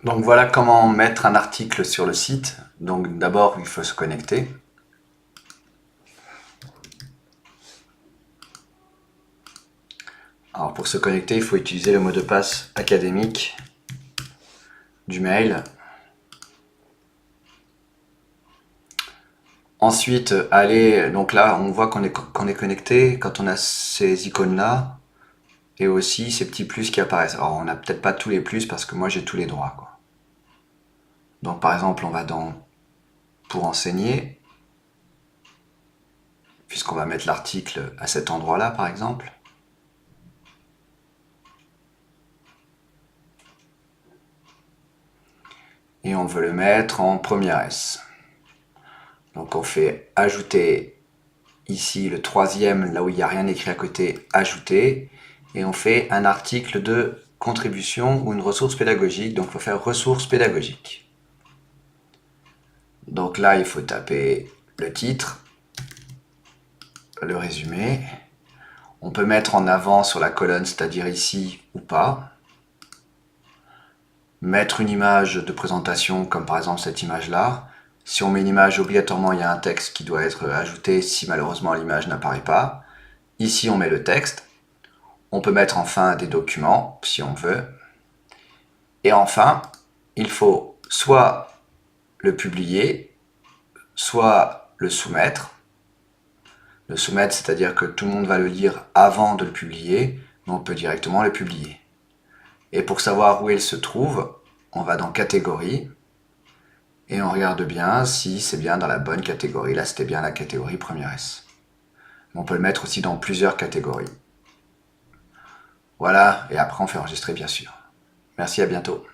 Donc voilà comment mettre un article sur le site. Donc d'abord, il faut se connecter. Alors pour se connecter, il faut utiliser le mot de passe académique du mail. Ensuite, donc là, on voit qu'on est connecté quand on a ces icônes-là et aussi ces petits plus qui apparaissent. Alors on n'a peut-être pas tous les plus parce que moi j'ai tous les droits, quoi. Donc par exemple, on va dans pour enseigner, puisqu'on va mettre l'article à cet endroit-là par exemple. Et on veut le mettre en première S. Donc on fait ajouter ici le troisième, là où il n'y a rien écrit à côté, ajouter. Et on fait un article de contribution ou une ressource pédagogique. Donc il faut faire ressources pédagogiques. Donc là, il faut taper le titre, le résumé. On peut mettre en avant sur la colonne, c'est-à-dire ici ou pas. Mettre une image de présentation, comme par exemple cette image-là. Si on met une image, obligatoirement, il y a un texte qui doit être ajouté si malheureusement l'image n'apparaît pas. Ici, on met le texte. On peut mettre enfin des documents, si on veut. Et enfin, il faut soit le publier, soit le soumettre. Le soumettre, c'est-à-dire que tout le monde va le lire avant de le publier, mais on peut directement le publier. Et pour savoir où il se trouve, on va dans catégorie, et on regarde bien si c'est bien dans la bonne catégorie. Là, c'était bien la catégorie première S. On peut le mettre aussi dans plusieurs catégories. Voilà, et après on fait enregistrer bien sûr. Merci, à bientôt.